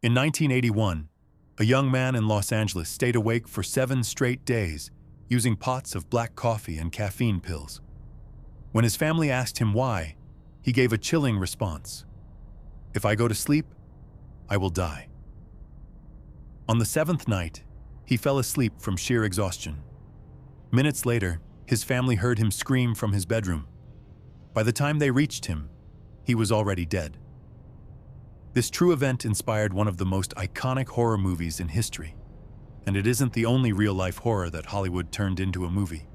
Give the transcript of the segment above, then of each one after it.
In 1981, a young man in Los Angeles stayed awake for 7 straight days using pots of black coffee and caffeine pills. When his family asked him why, he gave a chilling response: "If I go to sleep, I will die." On the 7th night, he fell asleep from sheer exhaustion. Minutes later, his family heard him scream from his bedroom. By the time they reached him, he was already dead. This true event inspired one of the most iconic horror movies in history, and it isn't the only real-life horror that Hollywood turned into a movie.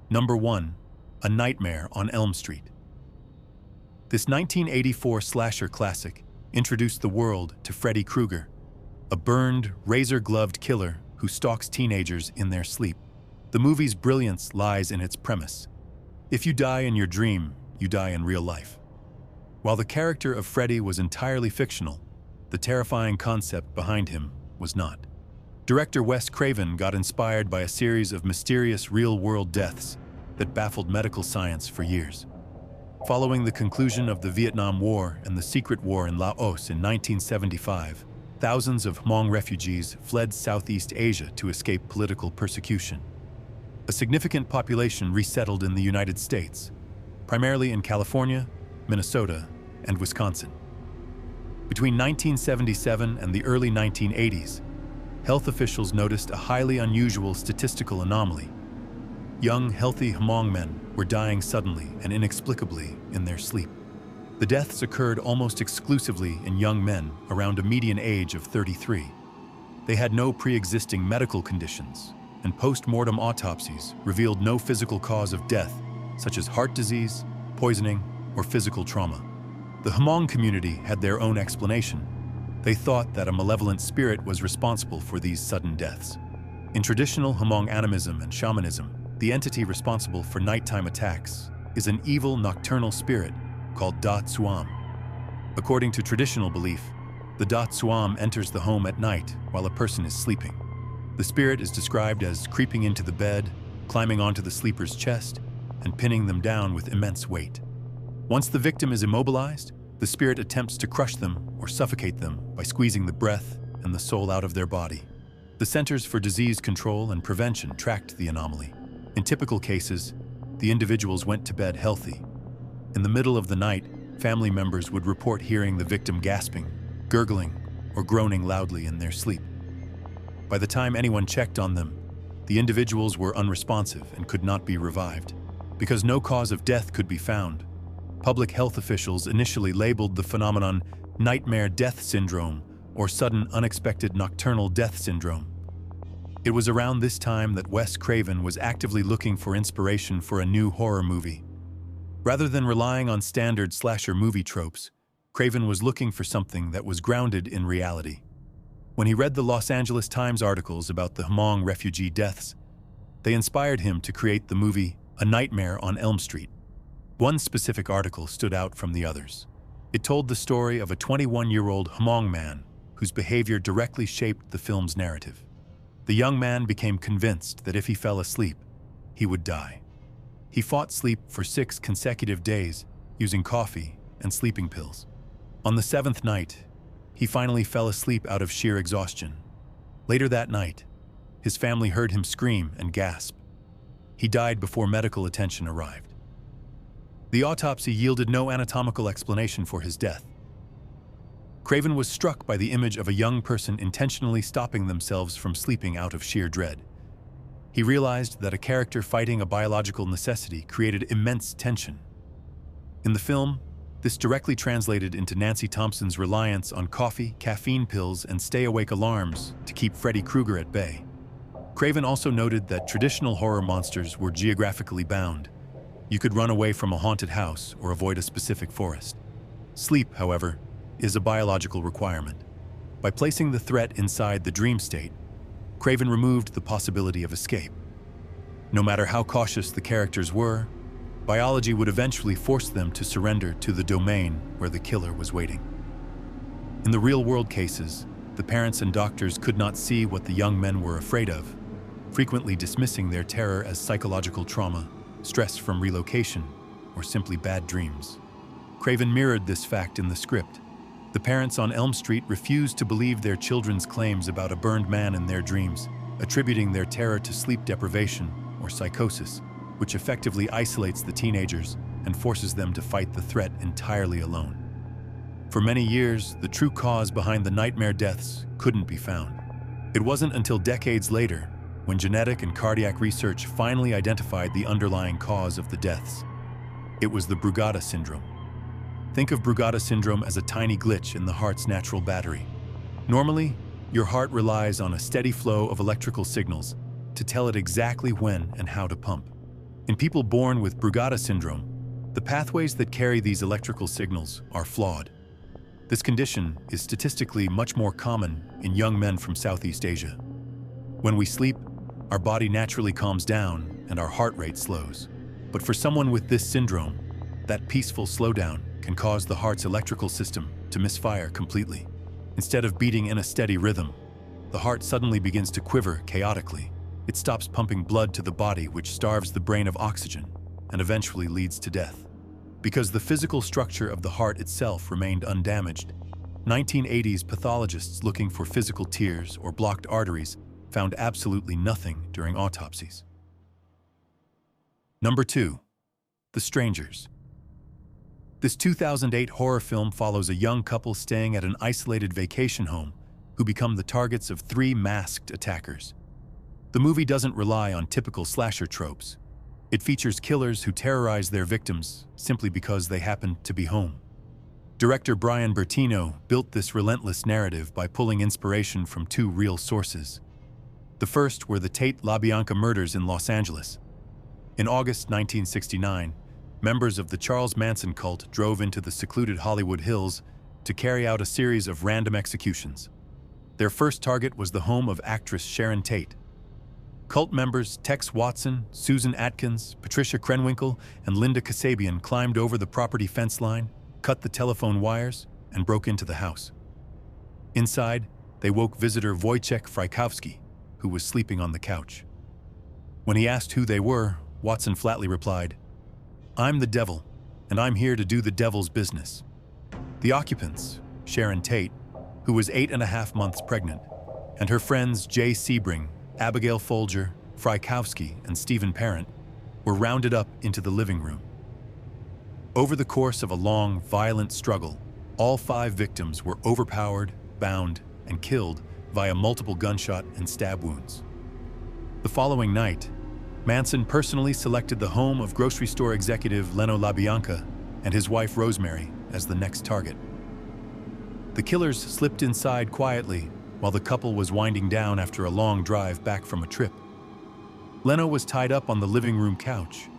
Number 1. A Nightmare on Elm Street. This 1984 slasher classic introduced the world to Freddy Krueger, a burned, razor-gloved killer who stalks teenagers in their sleep. The movie's brilliance lies in its premise: if you die in your dream, you die in real life. While the character of Freddy was entirely fictional, the terrifying concept behind him was not. Director Wes Craven got inspired by a series of mysterious real-world deaths that baffled medical science for years. Following the conclusion of the Vietnam War and the secret war in Laos in 1975, thousands of Hmong refugees fled Southeast Asia to escape political persecution. A significant population resettled in the United States, primarily in California, Minnesota, and Wisconsin. Between 1977 and the early 1980s, health officials noticed a highly unusual statistical anomaly. Young, healthy Hmong men were dying suddenly and inexplicably in their sleep. The deaths occurred almost exclusively in young men around a median age of 33. They had no pre-existing medical conditions, and post-mortem autopsies revealed no physical cause of death, such as heart disease, poisoning, or physical trauma. The Hmong community had their own explanation. They thought that a malevolent spirit was responsible for these sudden deaths. In traditional Hmong animism and shamanism, the entity responsible for nighttime attacks is an evil nocturnal spirit called Da Tsuam. According to traditional belief, the Da Tsuam enters the home at night while a person is sleeping. The spirit is described as creeping into the bed, climbing onto the sleeper's chest, and pinning them down with immense weight. Once the victim is immobilized, the spirit attempts to crush them or suffocate them by squeezing the breath and the soul out of their body. The Centers for Disease Control and Prevention tracked the anomaly. In typical cases, the individuals went to bed healthy. In the middle of the night, family members would report hearing the victim gasping, gurgling, or groaning loudly in their sleep. By the time anyone checked on them, the individuals were unresponsive and could not be revived. Because no cause of death could be found, public health officials initially labeled the phenomenon nightmare death syndrome or sudden unexpected nocturnal death syndrome. It was around this time that Wes Craven was actively looking for inspiration for a new horror movie. Rather than relying on standard slasher movie tropes, Craven was looking for something that was grounded in reality. When he read the Los Angeles Times articles about the Hmong refugee deaths, they inspired him to create the movie A Nightmare on Elm Street. One specific article stood out from the others. It told the story of a 21-year-old Hmong man whose behavior directly shaped the film's narrative. The young man became convinced that if he fell asleep, he would die. He fought sleep for 6 consecutive days using coffee and sleeping pills. On the 7th night, he finally fell asleep out of sheer exhaustion. Later that night, his family heard him scream and gasp. He died before medical attention arrived. The autopsy yielded no anatomical explanation for his death. Craven was struck by the image of a young person intentionally stopping themselves from sleeping out of sheer dread. He realized that a character fighting a biological necessity created immense tension. In the film, this directly translated into Nancy Thompson's reliance on coffee, caffeine pills, and stay-awake alarms to keep Freddy Krueger at bay. Craven also noted that traditional horror monsters were geographically bound. You could run away from a haunted house or avoid a specific forest. Sleep, however, is a biological requirement. By placing the threat inside the dream state, Craven removed the possibility of escape. No matter how cautious the characters were, biology would eventually force them to surrender to the domain where the killer was waiting. In the real-world cases, the parents and doctors could not see what the young men were afraid of, frequently dismissing their terror as psychological trauma, stress from relocation, or simply bad dreams. Craven mirrored this fact in the script. The parents on Elm Street refused to believe their children's claims about a burned man in their dreams, attributing their terror to sleep deprivation or psychosis, which effectively isolates the teenagers and forces them to fight the threat entirely alone. For many years, the true cause behind the nightmare deaths couldn't be found. It wasn't until decades later, when genetic and cardiac research finally identified the underlying cause of the deaths. It was the Brugada syndrome. Think of Brugada syndrome as a tiny glitch in the heart's natural battery. Normally, your heart relies on a steady flow of electrical signals to tell it exactly when and how to pump. In people born with Brugada syndrome, the pathways that carry these electrical signals are flawed. This condition is statistically much more common in young men from Southeast Asia. When we sleep, our body naturally calms down and our heart rate slows. But for someone with this syndrome, that peaceful slowdown can cause the heart's electrical system to misfire completely. Instead of beating in a steady rhythm, the heart suddenly begins to quiver chaotically. It stops pumping blood to the body, which starves the brain of oxygen and eventually leads to death. Because the physical structure of the heart itself remained undamaged, 1980s pathologists looking for physical tears or blocked arteries found absolutely nothing during autopsies. Number 2. The Strangers. This 2008 horror film follows a young couple staying at an isolated vacation home who become the targets of 3 masked attackers. The movie doesn't rely on typical slasher tropes. It features killers who terrorize their victims simply because they happen to be home. Director Brian Bertino built this relentless narrative by pulling inspiration from 2 real sources. The first were the Tate LaBianca murders in Los Angeles. In August 1969, members of the Charles Manson cult drove into the secluded Hollywood Hills to carry out a series of random executions. Their first target was the home of actress Sharon Tate. Cult members Tex Watson, Susan Atkins, Patricia Krenwinkel, and Linda Kasabian climbed over the property fence line, cut the telephone wires, and broke into the house. Inside, they woke visitor Wojciech Frykowski, who was sleeping on the couch. When he asked who they were, Watson flatly replied, "I'm the devil, and I'm here to do the devil's business." The occupants, Sharon Tate, who was 8.5 months pregnant, and her friends Jay Sebring, Abigail Folger, Frykowski, and Stephen Parent, were rounded up into the living room. Over the course of a long, violent struggle, all 5 victims were overpowered, bound, and killed via multiple gunshot and stab wounds. The following night, Manson personally selected the home of grocery store executive Leno LaBianca and his wife Rosemary as the next target. The killers slipped inside quietly while the couple was winding down after a long drive back from a trip. Leno was tied up on the living room couch,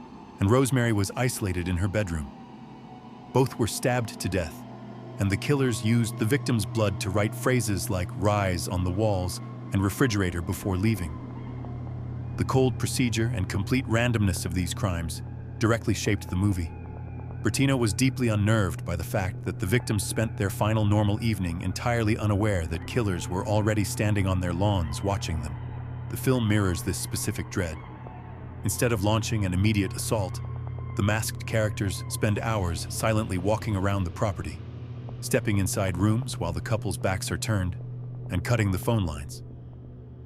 and Rosemary was isolated in her bedroom. Both were stabbed to death, and the killers used the victim's blood to write phrases like "rise" on the walls and "refrigerator" before leaving. The cold procedure and complete randomness of these crimes directly shaped the movie. Bertino was deeply unnerved by the fact that the victims spent their final normal evening entirely unaware that killers were already standing on their lawns watching them. The film mirrors this specific dread. Instead of launching an immediate assault, the masked characters spend hours silently walking around the property, stepping inside rooms while the couple's backs are turned, and cutting the phone lines.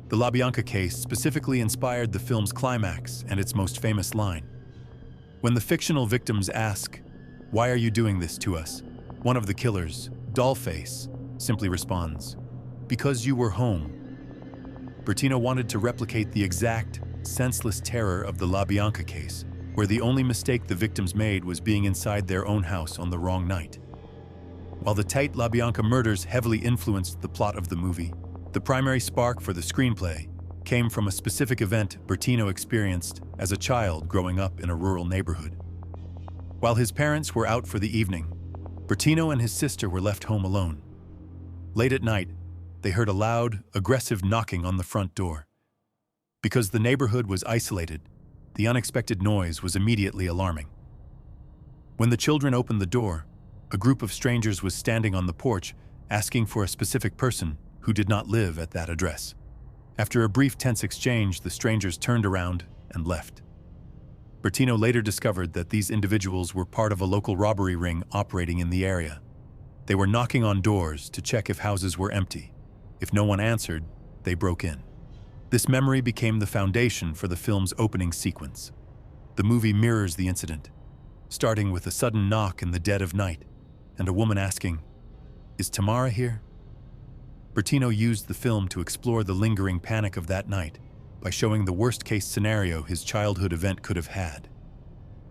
The LaBianca case specifically inspired the film's climax and its most famous line. When the fictional victims ask, "Why are you doing this to us?" one of the killers, Dollface, simply responds, "Because you were home." Bertino wanted to replicate the exact, senseless terror of the LaBianca case, where the only mistake the victims made was being inside their own house on the wrong night. While the Tate LaBianca murders heavily influenced the plot of the movie, the primary spark for the screenplay came from a specific event Bertino experienced as a child growing up in a rural neighborhood. While his parents were out for the evening, Bertino and his sister were left home alone. Late at night, they heard a loud, aggressive knocking on the front door. Because the neighborhood was isolated, the unexpected noise was immediately alarming. When the children opened the door, a group of strangers was standing on the porch asking for a specific person who did not live at that address. After a brief tense exchange, the strangers turned around and left. Bertino later discovered that these individuals were part of a local robbery ring operating in the area. They were knocking on doors to check if houses were empty. If no one answered, they broke in. This memory became the foundation for the film's opening sequence. The movie mirrors the incident, starting with a sudden knock in the dead of night and a woman asking, "Is Tamara here?" Bertino used the film to explore the lingering panic of that night by showing the worst-case scenario his childhood event could have had.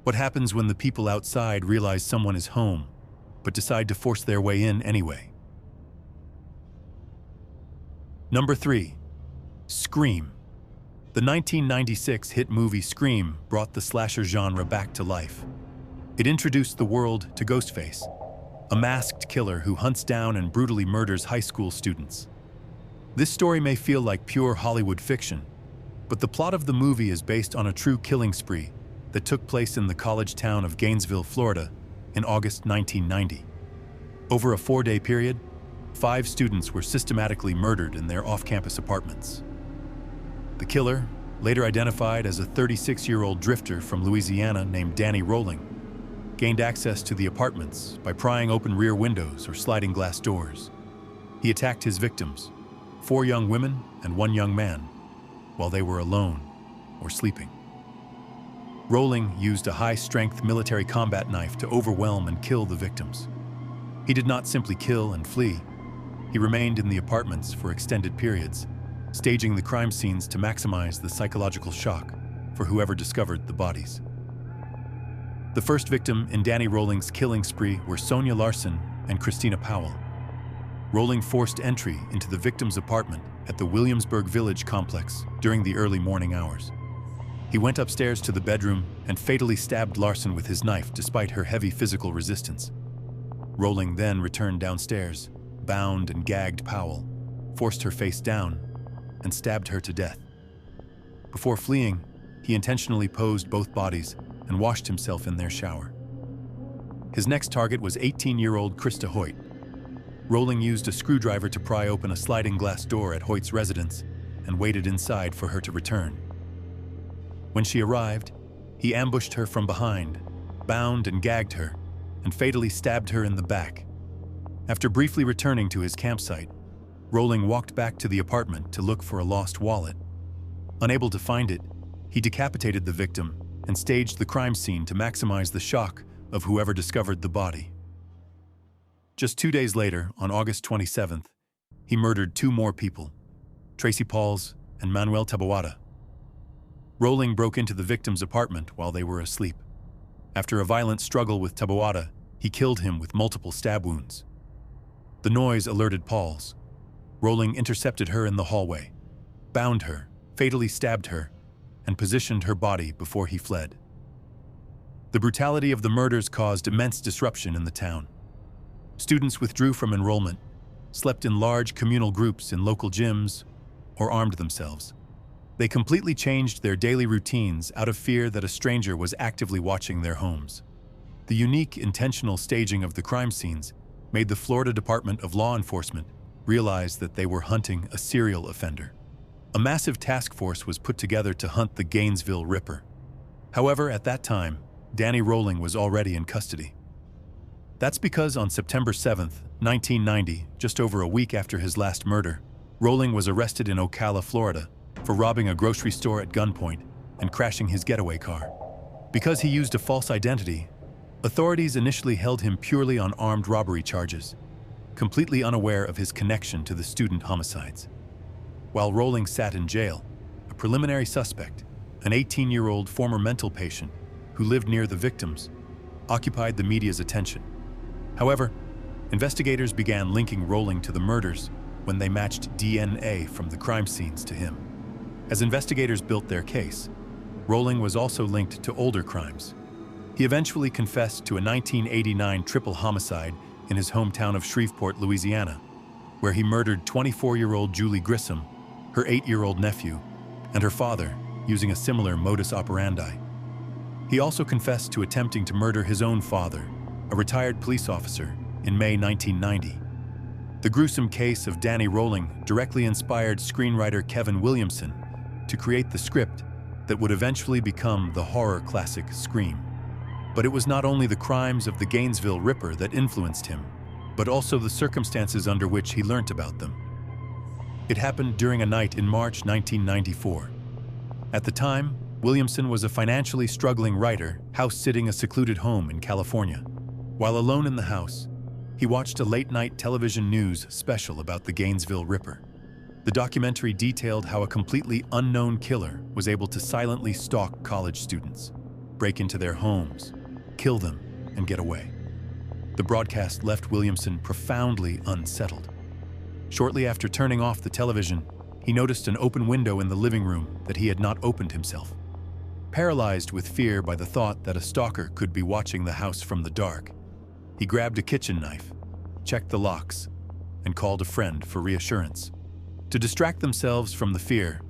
What happens when the people outside realize someone is home, but decide to force their way in anyway? Number 3. Scream. The 1996 hit movie Scream brought the slasher genre back to life. It introduced the world to Ghostface, a masked killer who hunts down and brutally murders high school students. This story may feel like pure Hollywood fiction, but the plot of the movie is based on a true killing spree that took place in the college town of Gainesville, Florida, in August 1990. Over a 4-day period, 5 students were systematically murdered in their off-campus apartments. The killer, later identified as a 36-year-old drifter from Louisiana named Danny Rolling, gained access to the apartments by prying open rear windows or sliding glass doors. He attacked his victims, 4 young women and 1 young man, while they were alone or sleeping. Rolling used a high-strength military combat knife to overwhelm and kill the victims. He did not simply kill and flee. He remained in the apartments for extended periods, staging the crime scenes to maximize the psychological shock for whoever discovered the bodies. The first victim in Danny Rolling's killing spree were Sonia Larson and Christina Powell. Rolling forced entry into the victim's apartment at the Williamsburg Village complex during the early morning hours. He went upstairs to the bedroom and fatally stabbed Larson with his knife despite her heavy physical resistance. Rolling then returned downstairs, bound and gagged Powell, forced her face down, and stabbed her to death. Before fleeing, he intentionally posed both bodies and washed himself in their shower. His next target was 18-year-old Krista Hoyt. Rolling used a screwdriver to pry open a sliding glass door at Hoyt's residence and waited inside for her to return. When she arrived, he ambushed her from behind, bound and gagged her, and fatally stabbed her in the back. After briefly returning to his campsite, Rolling walked back to the apartment to look for a lost wallet. Unable to find it, he decapitated the victim and staged the crime scene to maximize the shock of whoever discovered the body. Just 2 days later, on August 27th, he murdered 2 more people, Tracy Pauls and Manuel Taboada. Rolling broke into the victim's apartment while they were asleep. After a violent struggle with Taboada, he killed him with multiple stab wounds. The noise alerted Pauls. Rolling intercepted her in the hallway, bound her, fatally stabbed her, and positioned her body before he fled. The brutality of the murders caused immense disruption in the town. Students withdrew from enrollment, slept in large communal groups in local gyms, or armed themselves. They completely changed their daily routines out of fear that a stranger was actively watching their homes. The unique, intentional staging of the crime scenes made the Florida Department of Law Enforcement realize that they were hunting a serial offender. A massive task force was put together to hunt the Gainesville Ripper. However, at that time, Danny Rolling was already in custody. That's because on September 7th, 1990, just over a week after his last murder, Rolling was arrested in Ocala, Florida, for robbing a grocery store at gunpoint and crashing his getaway car. Because he used a false identity, authorities initially held him purely on armed robbery charges, completely unaware of his connection to the student homicides. While Rolling sat in jail, a preliminary suspect, an 18-year-old former mental patient who lived near the victims, occupied the media's attention. However, investigators began linking Rolling to the murders when they matched DNA from the crime scenes to him. As investigators built their case, Rolling was also linked to older crimes. He eventually confessed to a 1989 triple homicide in his hometown of Shreveport, Louisiana, where he murdered 24-year-old Julie Grissom, her 8-year-old nephew, and her father, using a similar modus operandi. He also confessed to attempting to murder his own father, a retired police officer, in May 1990. The gruesome case of Danny Rolling directly inspired screenwriter Kevin Williamson to create the script that would eventually become the horror classic Scream. But it was not only the crimes of the Gainesville Ripper that influenced him, but also the circumstances under which he learnt about them. It happened during a night in March 1994. At the time, Williamson was a financially struggling writer, house-sitting a secluded home in California. While alone in the house, he watched a late-night television news special about the Gainesville Ripper. The documentary detailed how a completely unknown killer was able to silently stalk college students, break into their homes, kill them, and get away. The broadcast left Williamson profoundly unsettled. Shortly after turning off the television, he noticed an open window in the living room that he had not opened himself. Paralyzed with fear by the thought that a stalker could be watching the house from the dark, he grabbed a kitchen knife, checked the locks, and called a friend for reassurance. To distract themselves from the fear,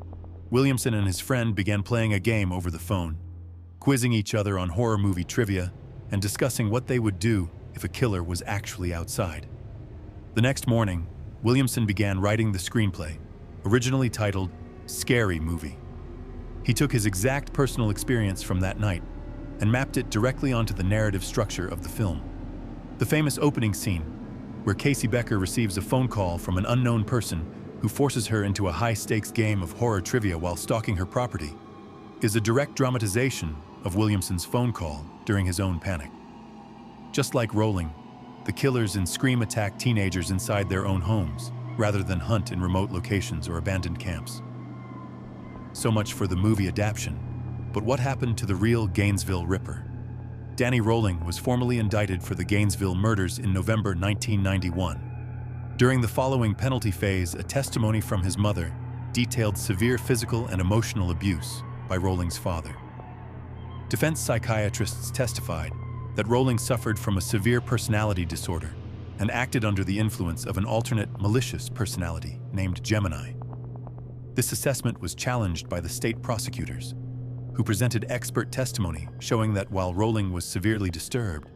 Williamson and his friend began playing a game over the phone, quizzing each other on horror movie trivia and discussing what they would do if a killer was actually outside. The next morning, Williamson began writing the screenplay, originally titled Scary Movie. He took his exact personal experience from that night and mapped it directly onto the narrative structure of the film. The famous opening scene, where Casey Becker receives a phone call from an unknown person who forces her into a high-stakes game of horror trivia while stalking her property, is a direct dramatization of Williamson's phone call during his own panic. Just like Rolling, the killers in Scream attack teenagers inside their own homes, rather than hunt in remote locations or abandoned camps. So much for the movie adaptation, but what happened to the real Gainesville Ripper? Danny Rolling was formally indicted for the Gainesville murders in November 1991. During the following penalty phase, a testimony from his mother detailed severe physical and emotional abuse by Rolling's father. Defense psychiatrists testified that Rolling suffered from a severe personality disorder and acted under the influence of an alternate malicious personality named Gemini. This assessment was challenged by the state prosecutors, who presented expert testimony showing that while Rolling was severely disturbed,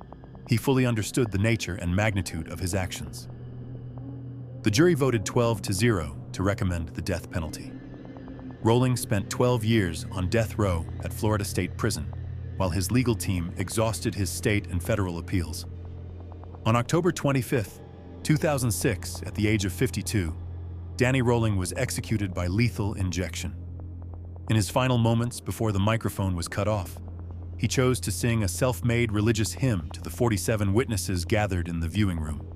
he fully understood the nature and magnitude of his actions. The jury voted 12-0 to recommend the death penalty. Rolling spent 12 years on death row at Florida State Prison, while his legal team exhausted his state and federal appeals. On October 25, 2006, at the age of 52, Danny Rolling was executed by lethal injection. In his final moments before the microphone was cut off, he chose to sing a self-made religious hymn to the 47 witnesses gathered in the viewing room.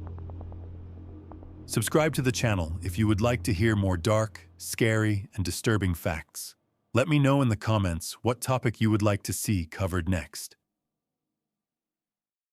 Subscribe to the channel if you would like to hear more dark, scary, and disturbing facts. Let me know in the comments what topic you would like to see covered next.